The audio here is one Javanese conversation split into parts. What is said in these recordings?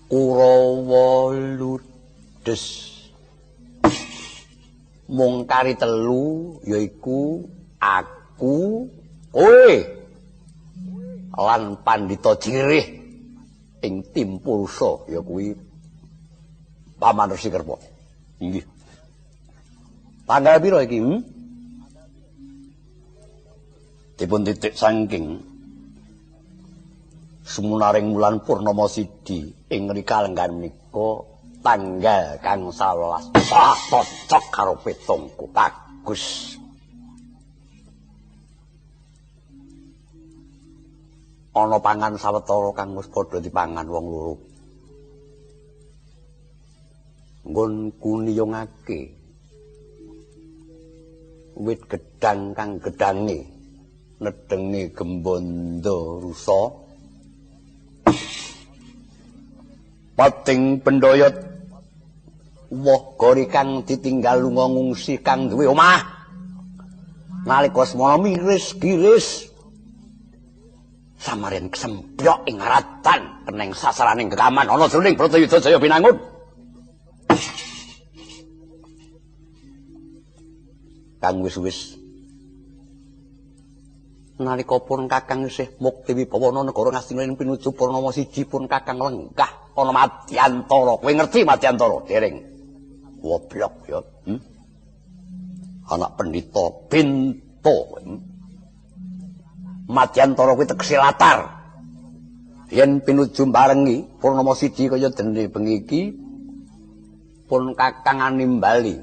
Kurawa ludes. Mung kari telu yaiku aku, kowe lan Pandhita Jirih ing tim Pulsa ya kuwi Paman Resi Kerpa. Inggih. Tanggal pira iki? Dipun titik saking sumunaring wulan purnama sidi ing rikalenggan menika tanggal kang 11 cocok karo petungku bagus. Ana pangan sawetara kang wis padha dipangan wong loro. Nggonku niyungake wit gedang kang gedange nedenge Gembanda rusa pating pendayat woh gori kang ditinggal lunga ngungsi kang duwe omah nalika semana miris-giris samaren kesempyok ing ratan keneng sasaraning gekaman ana jroning Bratayuda Jaya Binangun kang wis-wis nalika pun Kakang isih mukti wibawana negara Ngastina pinuju purnama siji pun Kakang lenggah ana Madyantara. Kowe ngerti Madyantara, dereng? Goblok ya. Anak Pendhita Pinto. Madyantara kuwi tegese latar. Yen pinuju barengi purnama siji kaya dene bengi iki pun Kakang animbali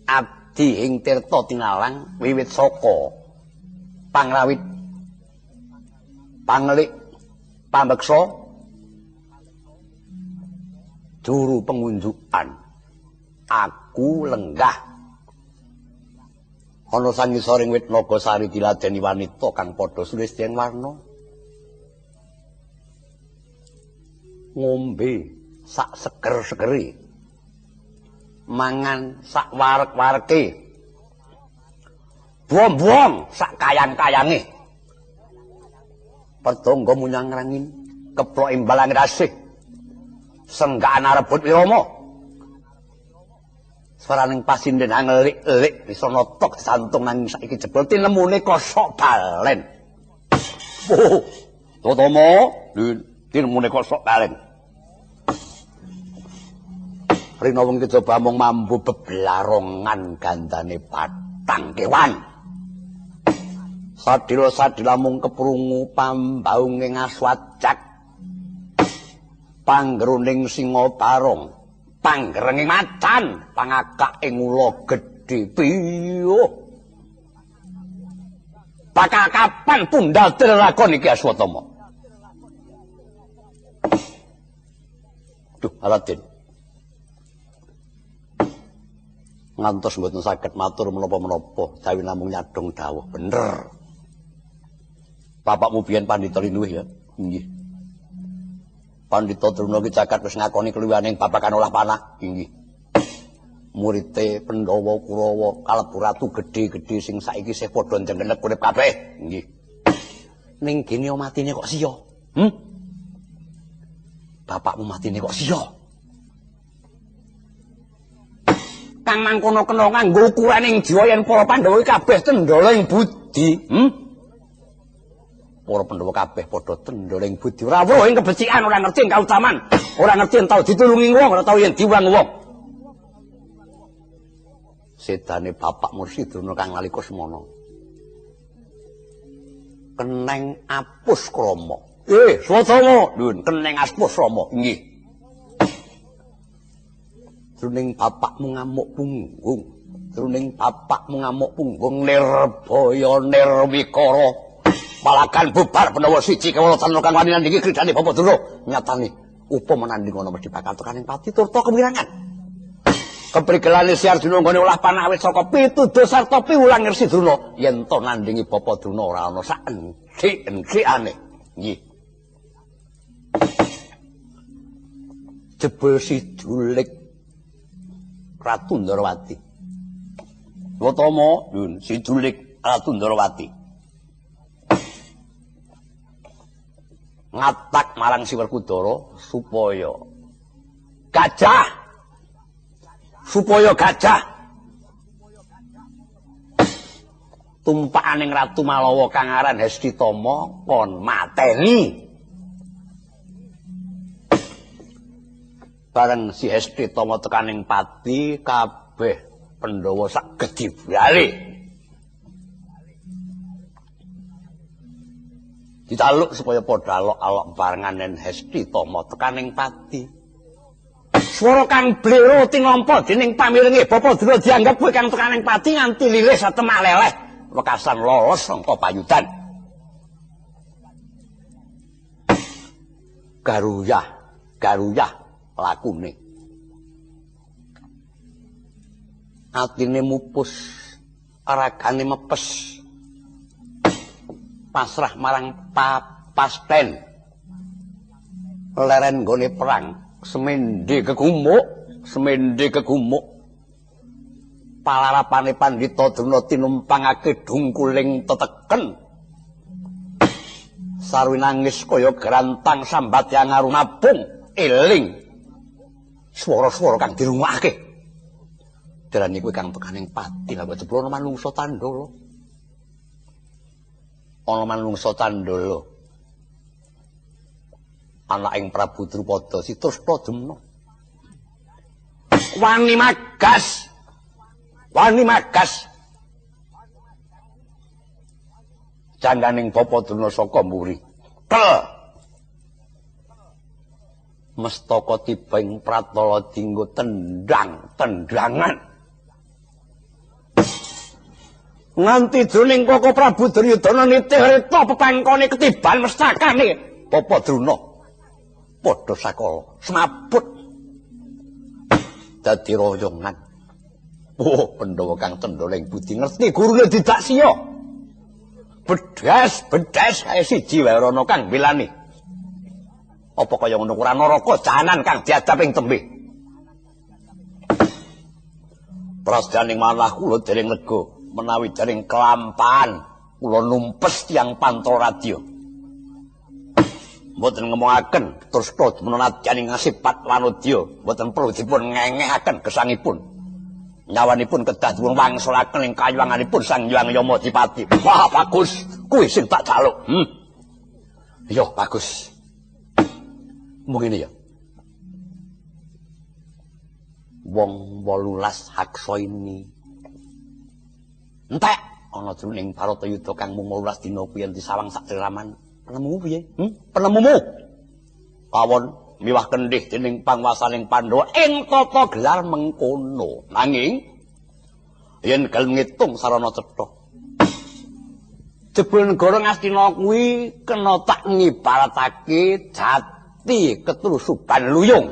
abdi ing tirta tinalang wiwit saka pangrawit panglik pambeksa juru pengunjukan aku lenggah ana sangisoring wit Nagasari diladeni wanita kang padha sulistyan warna ngombe sak seger-segeri mangan sak warek-wareke buang-buang sak kayang-kayange pertonggo munyang rangin keplok imbalang rasih senggaan arebut wirama swaraning pasinden angelik-elik bisa notok disantung nanging saiki jebul tinemune kosok balen oh Totomo tinemune kosok balen rina wong iki coba mung mambu beblarongan gandane patang kewan sadila-sadila mung keprungu pambaunging aswajak panggeruning singa barong panggerenging macan pangakak ing ula gedhe piyo bakal kapan tundal dilakon iki Aswatama duh Aladin ngantos mboten saged matur menapa-menapa jawi namung nyadong dawuh bener bapakmu biyen Pandhita Linuwih ya nggih Pandhita Druna ki jagat wis ngakoni kliwaning babagan olah panah nggih murite Pandhawa Kurawa kalebu ratu gedhe-gedhe sing saiki isih padha njenggenek urip kabeh nggih ning gene matine kok sia bapakmu matine kok sia kang mangkono kena nganggo ukuraning jiwa yen para Pandhawa kabeh cendhaling budi para Pandhawa kabeh padha cendhaling budi ora weruh ing kebecikan ora ngerti kautaman ora ngerti yen tau ditulungi wong ora tau yen diwang wong sedane bapak Mursi Druna kang nalika semana keneng apus krama Swatama lho keneng apus rama nggih Jroning bapakmu ngamuk punggung, jroning bapakmu ngamuk punggung Nirbaya Nirwikara. Palagan bubar Pandhawa siji kewalasan kang wani nandingi kridane Bapak Druna. Nyatane upama nanding ana mesti bakal tekaning pati turta kewirangan. Keprigelane Si Arjuna nggone olah panah wit saka pituduh sarta piwulang Resi Druna yen to nandingi Bapak Druna ora ana sak encik-encikane. Nggih. Jebul si Julik Ratu Ndarawati. Swatama, si Julik Ratu Ndarawati. ngatak marang si Werkudara supaya gajah tumpakaning Ratu Malawa kang aran Hestitama kon mateni. Bareng si Hestitama tekaning pati kabeh Pandhawa sak gedhi bali. Ditaluk supaya padha alok-alok barenganen Hestitama tekaning pati. Swara kang blero tinampa dening pamirenge Bapadura dianggep kowe kang tekaning pati nganti lilih satemak leleh wekasan lolos saka payudan. Garuyah lakune. Atine mupus, ragane mepes. Pasrah marang papasten. Leren nggone perang, semende kegumuk. Palarapane Pandhita Drona tinumpangake dungkuling teteken. Sarwi nangis kaya grantang sambat yang ngarunapung eling swara-swara kang dirungokake. Darane kowe kang tekaning pati lha jebul ana manungsa Tandala. Ana manungsa Tandala. Anaking Prabu Drupada Sitrusna Jemna. Wani magas. Jangganing Bapadurna saka mburi. Mestaka tiba ing pratala dinggo tendangan. Nganti jroning Koko Prabu Duryudana nitih reta pepangkone ketiban mestakane Bapadurna. Padha sakala semaput. Dadi royongan. Oh, Pandhawa kang tendholing budi ngerti gurune didak siya. Bedas kae siji wae rono kang belani. Apa kaya ngono ora neraka jahanan kang diadap ing tembe. Prasjaning manah kula dereng lega menawi jaring kelampahan kula numpes tiyang Pantraradya. Mboten ngomongaken terus menadyan ing sipat wanudya, mboten perlu dipun ngengehaken gesangipun. Nyawanipun kedah dipun wangsulaken ing kayuwanganipun Sang Hyang Yamadipati. Wah, bagus. Kuwi sing tak jaluk. Iya, bagus. Mung ngene ya. Wong 18 haksa ini. Entek ana jroning Baratayuda kang mung 18 dina kuwi yen disawang sak ceraman. Penemumu piye? Penemumu. Pawon miwah kendhih dening panguwasaning Pandhawa ing tata gelar mengkono. Nanging yen gelem ngitung sarana cetha. Jebul negara Ngastina kuwi kena tak ngibaratake jati ketrusuban luyung.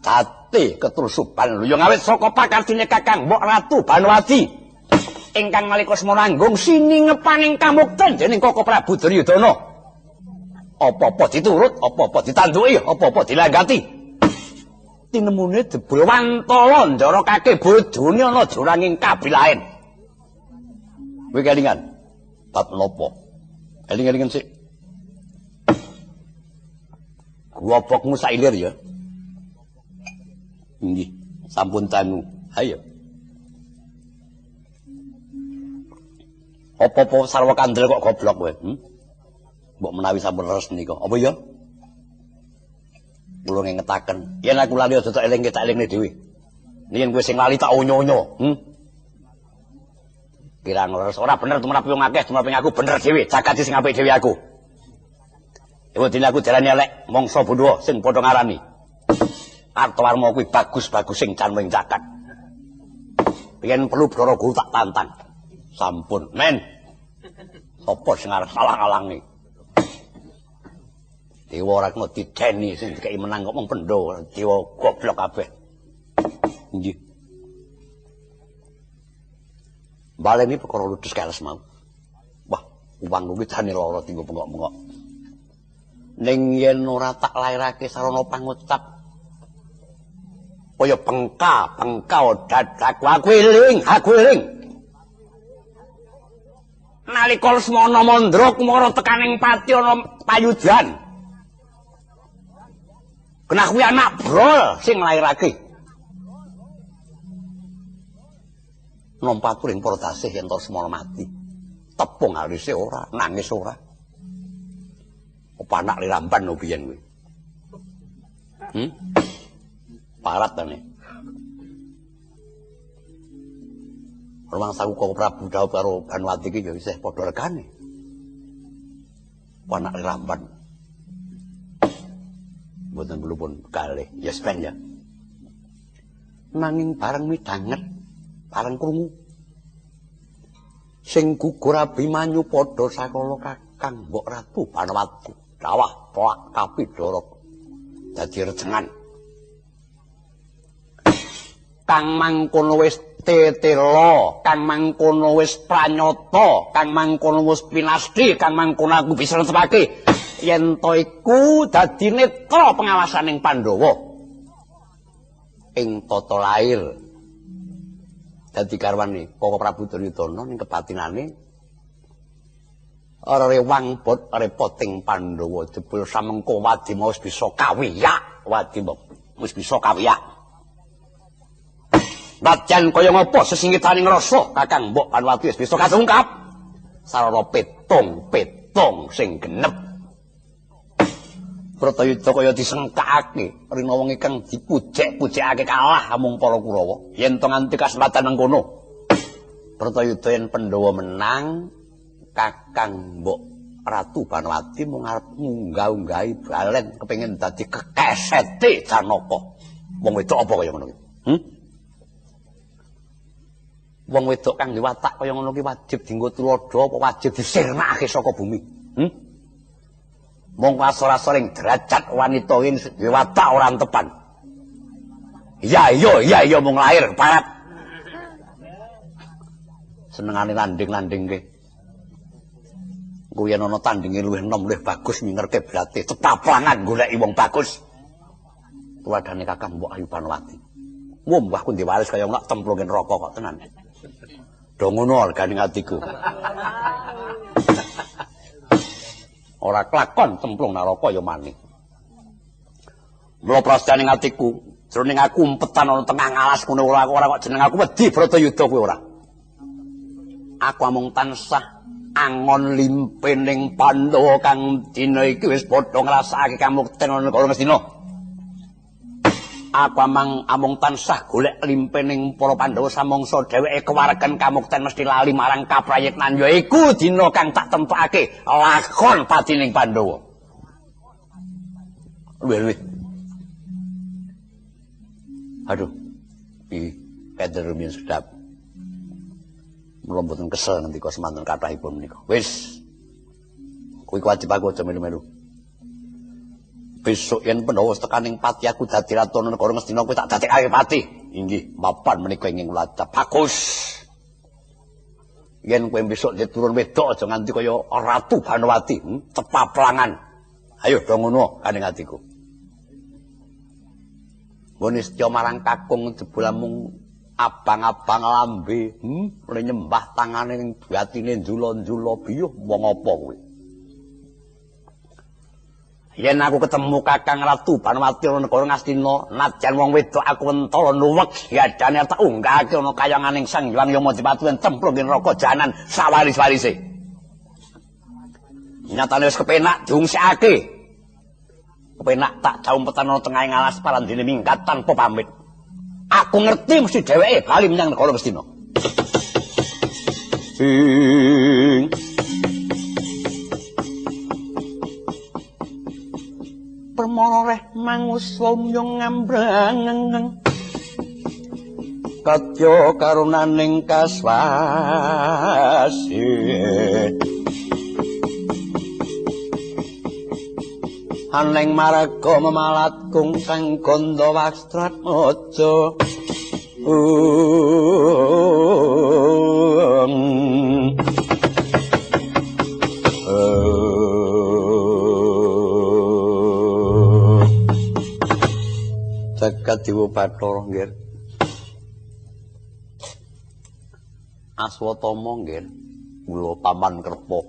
Awit saka pakardine Kakang Mbok Ratu Banowati ingkang nalika semana nanggung siningepaning kamukten dening Koko Prabu Duryudana. Apa-apa diturut, apa-apa ditanduki, apa-apa dilanggati. Tinemune jebul wantala njarakake bodhone ana jroning kabilahen. Kowe kelingan bab napa? Eling-elingan sik. Guwopokmu sailir ya. Nggih, sampun dangu. Ayo. Apa-apa sarwa kandel kok goblok kowe? Mbok menawi sampun resmi kok. Apa ya? Kula ngingetaken. Yen aku lali aja tak eling tak elingne dhewe. Yen kowe sing lali tak onyo-onyo. Kirang leres ora bener tumrap wong akeh, tumrap aku bener dhewe, jagat sing apik dhewe aku. Iku dene aku jarane elek, mangsa Pandhawa sing padha ngarani. Artawarma kuwi bagus-bagus sing canwing jagat. Yen perlu Brara Guru tak tantang. Sampun, men. Sapa sing arep salah-alangi? Dewa ora kena dideni sing dikeki menang kok mung Pandhawa, dewa goblok kabeh. Nggih. Baleni perkara ludus keles mau. Wah, uang kuwi jane lara tinggo bengok-bengok. Ning yen ora tak lairake sarana pangucap kaya bengka dadaku aku eling. nalika Lesmana Mandra kumara tekaning pati ana payudan. Kena kuwi anak brol sing nglairake. Nampa turing para tasih yen to Lesmana mati. Tepung alise ora, nangis ora. Apa anak liramban lho biyen kuwi. Parat ta ne. Rumangsaku kok Prabu Dawa karo Banwati iki ya isih padha regane. Anak liramban. Mboten perlu pun kalih, ya ben ya. Nanging bareng midhanget, bareng krungu. Sing gugur Abimanyu padha sakala Kakang Mbok Ratu Banwati. Dawah Pak Kapidara dadi rejengan. Kang mangkono wis tetela, kang mangkono wis pranyata, kang mangkono wis pinasti, kang mangkono aku bisa netepake yen to iku dadi netra pengawasaning Pandhawa ing tata lair dadi garwane Koko Prabu Duryudana ning kebatinane ora rewang bot repoting Pandhawa jebul samengko Wadima wis bisa kawiyak, Wadima wis bisa kawiyak. Nadyan kaya ngapa sesingitaning rasa Kakang Mbok Banwati wis bisa kasungkap sarana petong sing genep. Bratayuda kaya disengkakake rina wong ingkang dipujek-pujekake kalah amung para Kurawa. Yen to nganti kasempatan mengkono Bratayuda yen Pandhawa menang Kakang Mbok Ratu Banwati mung arep munggah-unggahi balen kepengin dadi kekesete Janaka. Wong wedok apa kaya ngono ki? Wong wedok kang diwatak kaya ngono ki wajib dienggo tuladha apa wajib disirnakake saka bumi? Mung asor-asoring derajat wanita ing diwatak ora tepan. Iya mung lahir parat. Senengane landing-landingke. Ku yen ana tandinge luwih enom luwih bagus mingerke berarti cepaplangan goleki wong bagus. Tuladhane Kakang Mbok Ayu Banwati. Mbah ku diwaris kaya ngono templungin neraka kok tenan. Do ngono arganing atiku. Ora kelakon templung neraka ya maning. Mula prastaning atiku, jroning aku umpetan ana tengah alas ngono ora kok jeneng aku wedi Bratayuda kuwi ora. Aku amung tansah angon limpening Pandhawa kang dina iki wis padha ngrasakake kamukten ana negara Ngastina. Aku amung tansah golek limpening para Pandhawa samangsa dheweke kewaregen kamukten mesti lali marang kaprayitnan ya iku dina kang tak tempake lakon patining Pandhawa. Luwih. Aduh. Iki keder min sedap. Mula mboten kesel ngendika semanten kathahipun menika. Wis. Kuwi wajib aku aja melu-melu. Besok yen Pandhawa tekaning pati aku dadi ratu negara Ngastina kuwi tak dadekake pati. Inggih, mapan menika ing lacap. Bagus. Yen kowe besok turun wedok aja nganti kaya Ratu Banwati, cepaplangan. Ayo do ngono kaning atiku. Nggon setya marang kakung jebul mung abang-abang lambe, nyembah tangane ning batine njula-njula biyuh wong apa kuwi. Yen aku ketemu Kakang Ratu Banwati ana negara Ngastina, najan wong wedok aku entara nuwek yadane tak unggahake ana kayanganing Sang Hyang Yamadipati lan cemplung ing neraka janan sawaris-warise. Nyatane wis kepenak diungsikake. Kepenak tak caumpetan ana tengahing alas parandene minggat tanpa pamit. Aku ngerti mesti dheweke bali menyang negara Ngastina. Permoreh mangusum yung ngambrang katya karunaning kaswasi aneng maraga memalat kung kang kondo wakstrat mojo Jagat Dewa Bathara nggih. Aswatama nggih. Mula paman Kerpa.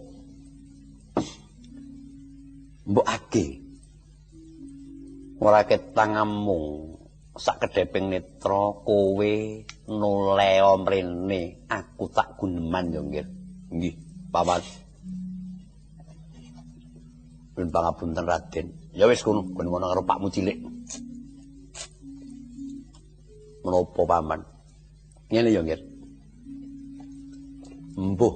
Mbok ake. Ora ketang amung sak kedheping netra kowe noleo mrene aku tak guneman yo nggih. Nggih, paman. Pun pangapunten Raden. Ya wis kono, ben ngono karo pakmu cilik. Menapa paman? Ngene yo nggih. Mbuh.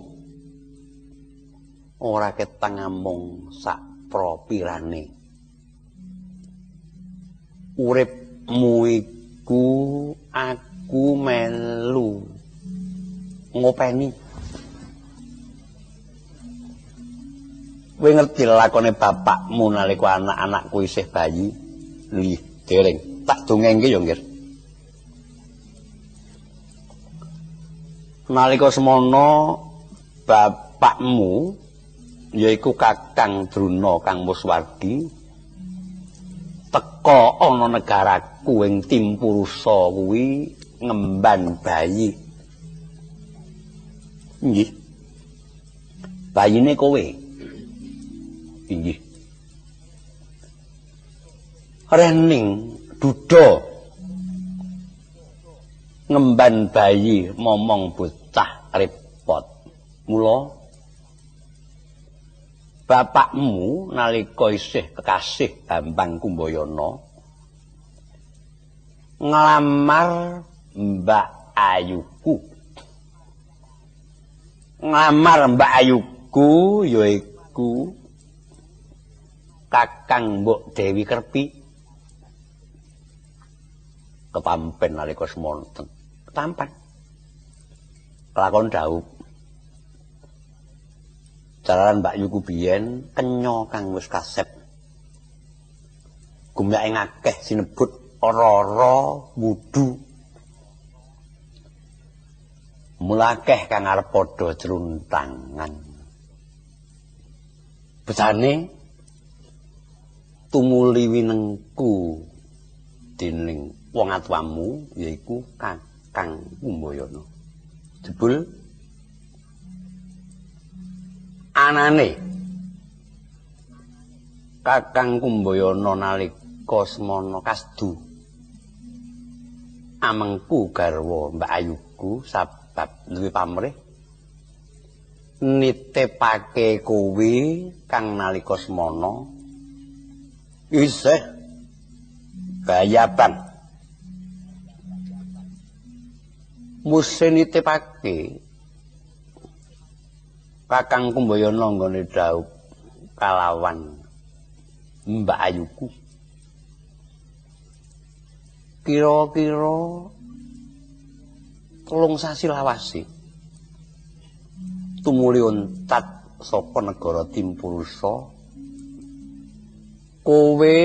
Ora ketang amung sak propirane. Uripmu iku aku melu ngopeni. Kowe ngerti lakone bapakmu nalika anak-anakku isih bayi? Nggih, dereng. Tak dongengke ya nggih. Nalika semana bapakmu yaiku Kakang Druna Kang Muswardi teka ana negaraku ing Timpurusa kuwi ngemban bayi. Nggih. Bayine kowe. Inggih. Rening duda ngemban bayi momong bocah repot. Mula bapakmu nalika isih kekasih Bambang Kumbayana nglamar Mbak Ayuku. Nglamar Mbak Ayuku yaiku Kakang Mbok Dewi Kerpi. Ketampen nalika semonten. Ketampan. Kelakon dawuh. Jalaran Mbak Yuku biyen kenya kang wis kasep. Gumyake ngakeh sinebut ora-ora wudu. Mulakeh kang arep padha jruntangan. Besane tumuli winengku dening wong atuwamu yaiku Kakang Kumbayana. Jebul anane Kakang Kumbayana nalika semana kasdu amengku garwa Mbak Ayuku sabab duwe pamrih nitipake kowe kang nalika semana isih bayaban muse nitipake Kakang Kumbayana nggone dhaup kalawan Mbak Ayuku. Kira-kira 3 sasi lawase tumuli untat saka negara Timpurusa kowe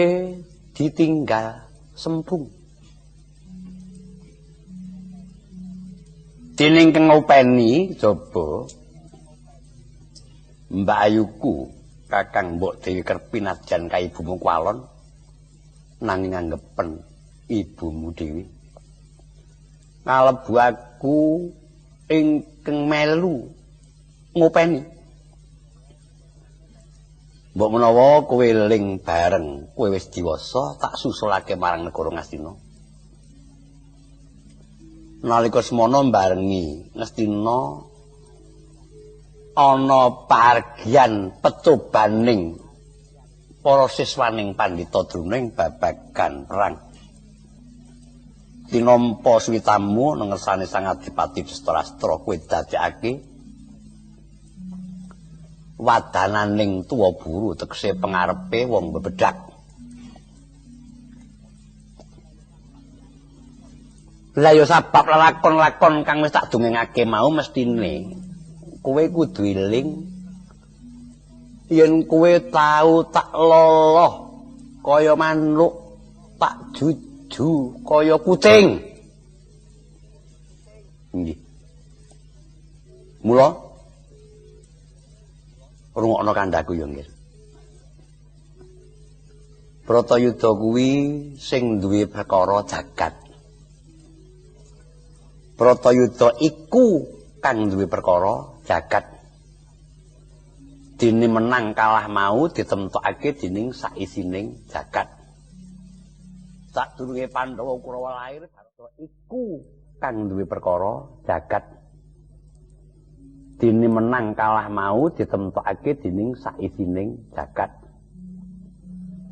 ditinggal sempung. Dening kang ngopeni jaba Mbak Ayuku Kakang Mbok Dewi Kerpi najan ka ibumu kwalon nanging anggepen ibumu dhewe. Kalebu aku ingkang melu ngopeni. Mbok menawa kowe eling bareng kowe wis diwasa tak susulake marang negara Ngastina. Nalika semana barengi Ngastina ana pargian pecobaning para siswaning Pandhita Druna ing babagan perang. Tinampa switamu nengersane Sang Adipati Drestarstra kowe dadekake wadananing tuwa buru tegese pengarepe wong bebedak. Lah ya sabab lakon-lakon kang wis tak dongengake mau mestine kowe kudu eling yen kowe tau tak loloh kaya manuk, tak juju kaya kucing. Nggih. Mula rungokno kandhaku ya nggih. Bratayuda kuwi sing duwe perkara jagat. Bratayuda iku kang duwe perkara jagat. dene menang kalah mau ditemtokake dening saisining jagat. Sadurunge Pandhawa Kurawa lair Barata iku kang duwe perkara jagat. Dene menang kalah mau ditemtokake dening saisining jagat.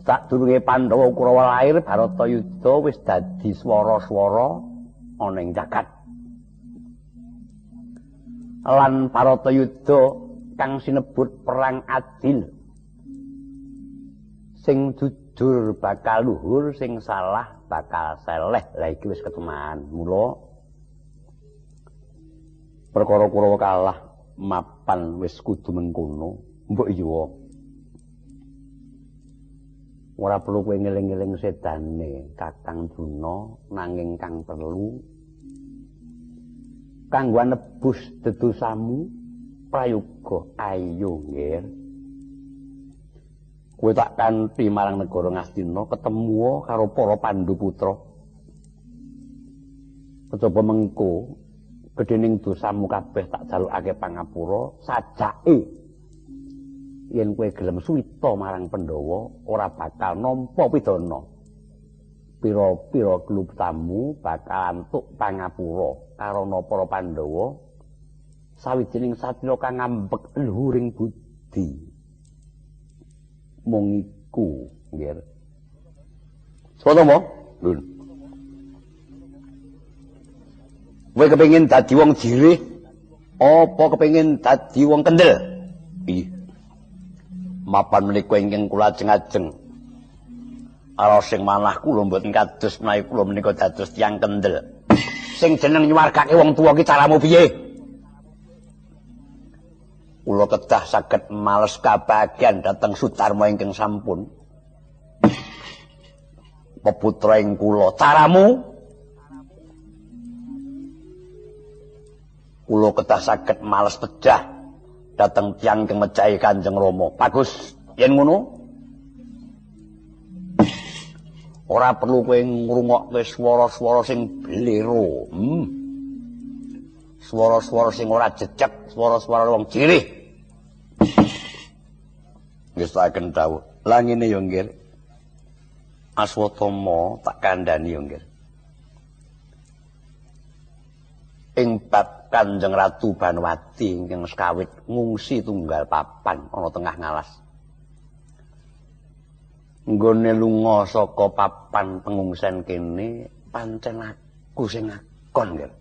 Sadurunge Pandhawa Kurawa lair Barata Yudha wis dadi swara-swara ana ing jagat. Lan Barata Yudha kang sinebut perang adil, sing jujur bakal luhur, sing salah bakal seleh. Lah iki wis ketemaan. Mula perkara Kurawa kalah mapan wis kudu mengkono. Mbok iya ora perlu kowe ngeling-eling sedane Kakang Duna, nanging kang perlu kanggo nebus dedosamu prayoga ayo nggih. Kowe tak kanthi marang negara Ngastina ketemu karo para Pandhu putra. Kejaba mengko gedhening dosamu kabeh tak jalukake pangapura, sajake yen kowe gelem suwita marang Pandhawa ora bakal nampa pidana. Pira-pira klubtamu bakal antuk pangapura karana para Pandhawa sawijining satya kang ngambek luhuring budi. Mung iku nggih. Sopo mo? Lho. Kowe kepengin dadi wong jirih apa kepengin dadi wong kendel? Piye? Mapan menika ingkang kula ajeng-ajeng. Ara sing manah kula mboten kados menawi kula menika dados tiyang kendel. Sing jeneng nyuwargake wong tuwa ki caramu piye? Kula kedah saged males kabagyan dhateng Sutarma ingkang sampun peputra ing kula. Caramu kula kedah saged males pejah dhateng tiyang ingkang mejahi Kanjeng Rama. Bagus, yen ngono ora perlu kowe ngrungokke swara-swara sing blero. Swara-swara sing ora jejeg, swara-swara wong jirih. Wis tak dawuh. Lah ngene ya nggih. Aswatama tak kandhani ya nggih. Ing bab Kanjeng Ratu Banwati ingkang sekawit ngungsi tunggal papan ana tengah ngalas. Nggone lunga saka papan pengungsen kene pancen aku sing ngakon nggih.